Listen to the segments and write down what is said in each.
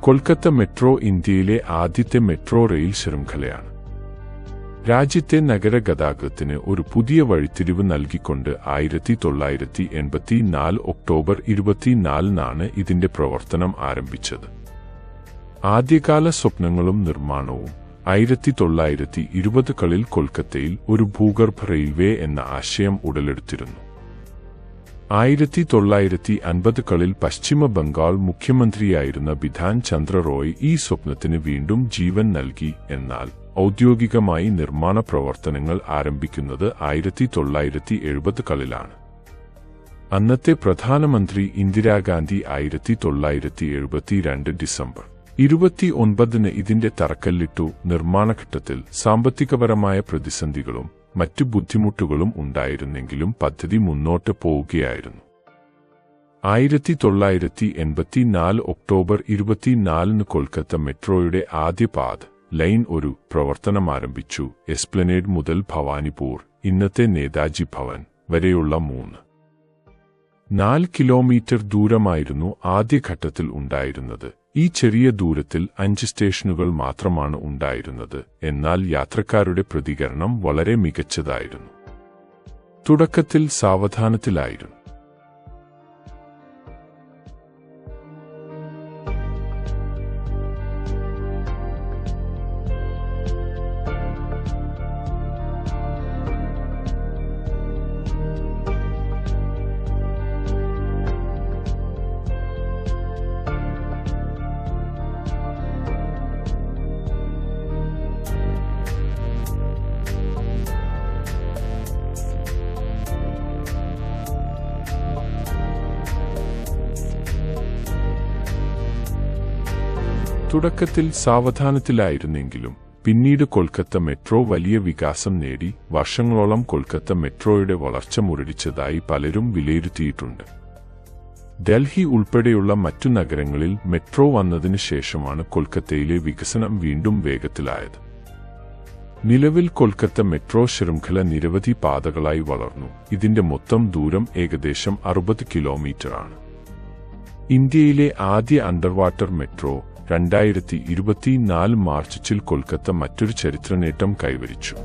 Kolkata metro ഇന്ത്യയിലെ ആദ്യത്തെ metro rail ശൃംഖലയാണ്. രാജ്യത്തെ നഗരഗതാഗതത്തിന് ഒരു പുതിയ വഴിത്തിരിവ് നൽകിക്കൊണ്ട് 1984 ഒക്ടോബർ 24-നാണ് ഇതിന്റെ പ്രവർത്തനം ആരംഭിച്ചത്. ആദ്യകാല സ്വപ്നങ്ങളും നിർമ്മാണവും 1920കളിൽ കൊൽക്കത്തയിൽ ഒരു ഭൂഗർഭ റെയിൽവേ എന്ന ആശയം ഉടലെടുത്തിരുന്നു. 1950കളിൽ പശ്ചിമ ബംഗാൾ മുഖ്യമന്ത്രിയായിരുന്ന ബിധാൻ ചന്ദ്ര റോയ് ഈ സ്വപ്നത്തിന് വീണ്ടും ജീവൻ നൽകി. എന്നാൽ ഔദ്യോഗികമായി നിർമ്മാണ പ്രവർത്തനങ്ങൾ ആരംഭിക്കുന്നത് 1970കളിലാണ്. അന്നത്തെ പ്രധാനമന്ത്രി ഇന്ദിരാഗാന്ധി 1972 ഡിസംബർ 29-ന് ഇതിന്റെ തറക്കല്ലിട്ടു. നിർമ്മാണഘട്ടത്തിൽ സാമ്പത്തികപരമായ പ്രതിസന്ധികളും മറ്റു ബുദ്ധിമുട്ടുകളും ഉണ്ടായിരുന്നെങ്കിലും പദ്ധതി മുന്നോട്ട് പോവുകയായിരുന്നു. 1984 ഒക്ടോബർ 24-ന് കൊൽക്കത്ത മെട്രോയുടെ ആദ്യ പാത ലൈൻ ഒരു പ്രവർത്തനമാരംഭിച്ചു. എസ്പ്ലനേഡ് മുതൽ ഭവാനിപൂർ, ഇന്നത്തെ നേതാജി ഭവൻ വരെയുള്ള 4 കിലോമീറ്റർ ദൂരമായിരുന്നു ആദ്യഘട്ടത്തിൽ ഉണ്ടായിരുന്നത്. ഈ ചെറിയ ദൂരത്തിൽ 5 സ്റ്റേഷനുകൾ മാത്രമാണ് ഉണ്ടായിരുന്നത്. എന്നാൽ യാത്രക്കാരുടെ പ്രതികരണം വളരെ മികച്ചതായിരുന്നു. തുടക്കത്തിൽ സാവധാനത്തിലായിരുന്നു. തുടക്കത്തിൽ സാവധാനത്തിലായിരുന്നെങ്കിലും പിന്നീട് കൊൽക്കത്ത മെട്രോ വലിയ വികാസം നേടി. വർഷങ്ങളോളം കൊൽക്കത്ത മെട്രോയുടെ വളർച്ച മുരടിച്ചതായി പലരും വിലയിരുത്തിയിട്ടുണ്ട്. ഡൽഹി ഉൾപ്പെടെയുള്ള മറ്റു നഗരങ്ങളിൽ മെട്രോ വന്നതിന് ശേഷമാണ് കൊൽക്കത്തയിലെ വികസനം വീണ്ടും വേഗത്തിലായത്. നിലവിൽ കൊൽക്കത്ത മെട്രോ ശൃംഖല നിരവധി പാതകളായി വളർന്നു. ഇതിന്റെ മൊത്തം ദൂരം ഏകദേശം 60 കിലോമീറ്ററാണ്. ഇന്ത്യയിലെ ആദ്യ അണ്ടർവാട്ടർ മെട്രോ 2024 മാർച്ചിൽ കൊൽക്കത്ത മറ്റൊരു ചരിത്രനേട്ടം കൈവരിച്ചു.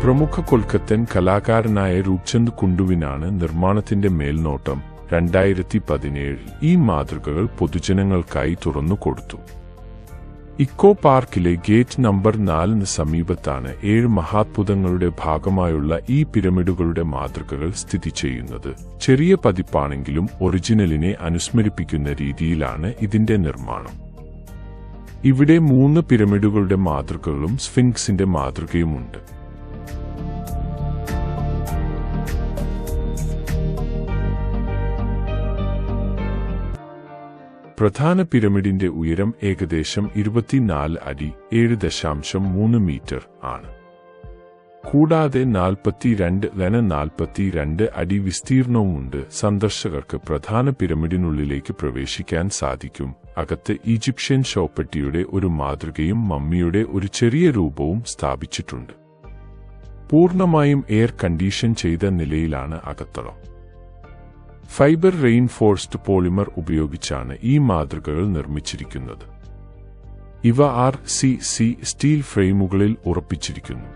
പ്രമുഖ കൊൽക്കത്തൻ കലാകാരനായ രൂപ്ചന്ദ് കുണ്ടുവിനാണ് നിർമ്മാണത്തിന്റെ മേൽനോട്ടം. 2017 ഈ മാതൃകകൾ പൊതുജനങ്ങൾക്കായി തുറന്നുകൊടുത്തു. ഇക്കോ പാർക്കിലെ ഗേറ്റ് നമ്പർ 4 സമീപത്താണ് 7 മഹാത്ഭുതങ്ങളുടെ ഭാഗമായുള്ള ഈ പിരമിഡുകളുടെ മാതൃകകൾ സ്ഥിതി ചെയ്യുന്നത്. ചെറിയ പതിപ്പാണെങ്കിലും ഒറിജിനലിനെ അനുസ്മരിപ്പിക്കുന്ന രീതിയിലാണ് ഇതിന്റെ നിർമ്മാണം. ഇവിടെ 3 പിരമിഡുകളുടെ മാതൃകകളും സ്ഫിൻക്സിന്റെ മാതൃകയുമുണ്ട്. പ്രധാന പിരമിഡിന്റെ ഉയരം ഏകദേശം 24 അടി 7.3 മീറ്റർ ആണ്. കൂടാതെ 42 അടി വിസ്തീർണവുമുണ്ട്. സന്ദർശകർക്ക് പ്രധാന പിരമിഡിനുള്ളിലേക്ക് പ്രവേശിക്കാൻ സാധിക്കും. അകത്ത് ഈജിപ്ഷ്യൻ ശവപ്പെട്ടിയുടെ ഒരു മാതൃകയും മമ്മിയുടെ ഒരു ചെറിയ രൂപവും സ്ഥാപിച്ചിട്ടുണ്ട്. പൂർണ്ണമായും എയർ കണ്ടീഷൻ ചെയ്ത നിലയിലാണ് അകത്തളം. ഫൈബർ റെയിൻഫോഴ്സ്ഡ് പോളിമർ ഉപയോഗിച്ചാണ് ഈ മാതൃകകൾ നിർമ്മിച്ചിരിക്കുന്നത്. ഇവ RCC സ്റ്റീൽ ഫ്രെയിമുകളിൽ ഉറപ്പിച്ചിരിക്കുന്നു.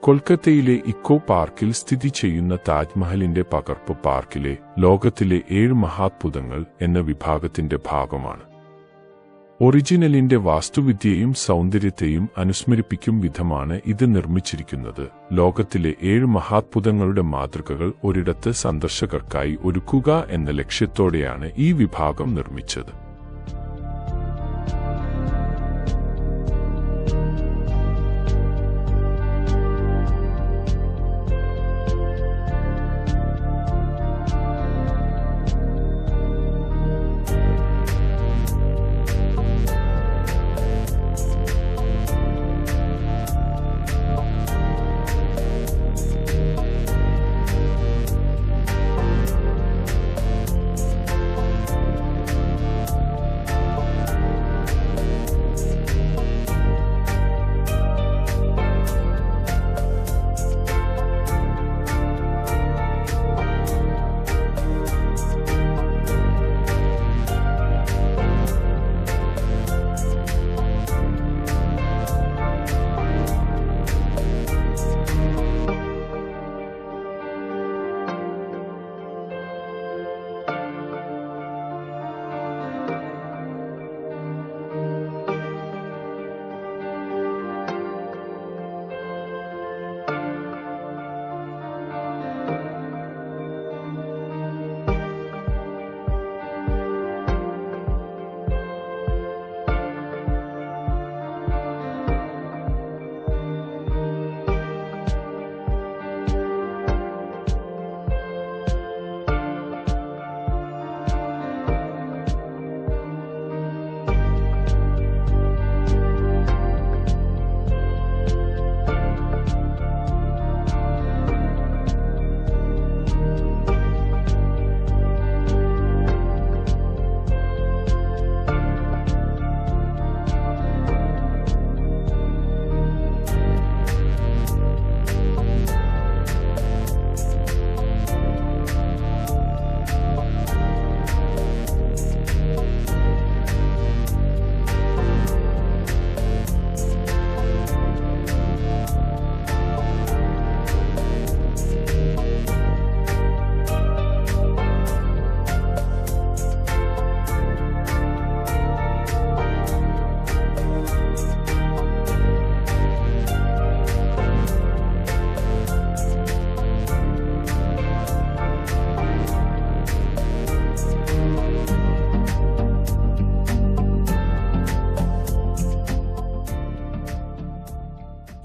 കൊൽക്കത്തയിലെ ഇക്കോ പാർക്കിൽ സ്ഥിതി ചെയ്യുന്ന താജ്മഹലിന്റെ പകർപ്പ് പാർക്കിലെ ലോകത്തിലെ 7 മഹാത്ഭുതങ്ങൾ എന്ന വിഭാഗത്തിന്റെ ഭാഗമാണ്. ഒറിജിനലിന്റെ വാസ്തുവിദ്യയും സൗന്ദര്യത്തെയും അനുസ്മരിപ്പിക്കും വിധമാണ് ഇത് നിർമ്മിച്ചിരിക്കുന്നത്. ലോകത്തിലെ 7 മഹാത്ഭുതങ്ങളുടെ മാതൃകകൾ ഒരിടത്ത് സന്ദർശകർക്കായി ഒരുക്കുക എന്ന ലക്ഷ്യത്തോടെയാണ് ഈ വിഭാഗം നിർമ്മിച്ചത്.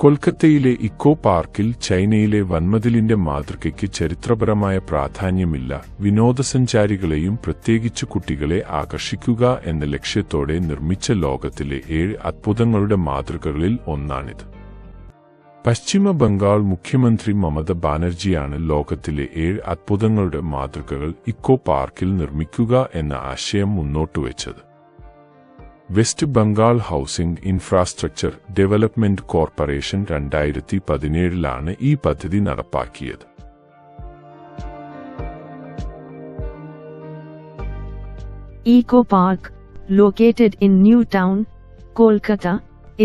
കൊൽക്കത്തയിലെ ഇക്കോ പാർക്കിൽ ചൈനയിലെ വൻമതിലിന്റെ മാതൃകയ്ക്ക് ചരിത്രപരമായ പ്രാധാന്യമില്ല. വിനോദസഞ്ചാരികളെയും പ്രത്യേകിച്ച് കുട്ടികളെ ആകർഷിക്കുക എന്ന ലക്ഷ്യത്തോടെ നിർമ്മിച്ച ലോകത്തിലെ 7 അത്ഭുതങ്ങളുടെ മാതൃകകളിൽ ഒന്നാണിത്. പശ്ചിമ ബംഗാൾ മുഖ്യമന്ത്രി മമത ബാനർജിയാണ് ലോകത്തിലെ 7 അത്ഭുതങ്ങളുടെ മാതൃകകൾ ഇക്കോ പാർക്കിൽ നിർമ്മിക്കുക എന്ന ആശയം മുന്നോട്ടുവച്ചത്. West Bengal Housing Infrastructure Development Corporation 2017 ഈ പദ്ധതി നടപ്പാക്കിയത്. Eco Park, located in New Town, Kolkata,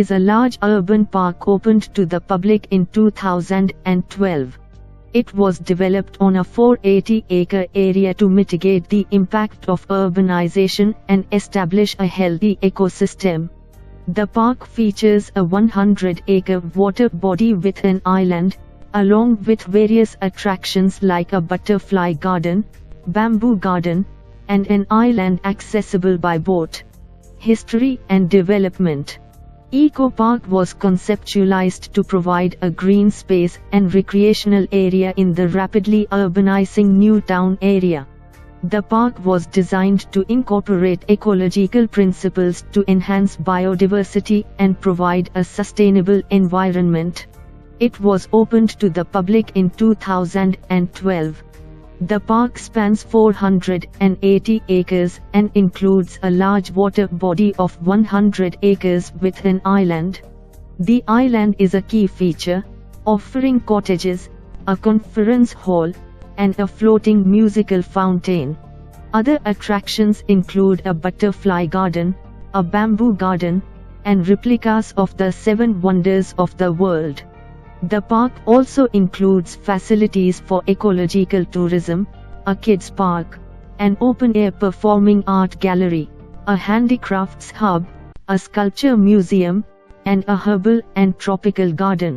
is a large urban park opened to the public in 2012. It was developed on a 480-acre area to mitigate the impact of urbanization and establish a healthy ecosystem. The park features a 100-acre water body with an island, along with various attractions like a butterfly garden, bamboo garden, and an island accessible by boat. History and development. Eco Park was conceptualized to provide a green space and recreational area in the rapidly urbanizing New Town area. The park was designed to incorporate ecological principles to enhance biodiversity and provide a sustainable environment. It was opened to the public in 2012. The park spans 480 acres and includes a large water body of 100 acres with an island. The island is a key feature, offering cottages, a conference hall, and a floating musical fountain. Other attractions include a butterfly garden, a bamboo garden, and replicas of the 7 wonders of the world. The park also includes facilities for ecological tourism, a kids park, an open-air performing art gallery, a handicrafts hub, a sculpture museum, and a herbal and tropical garden.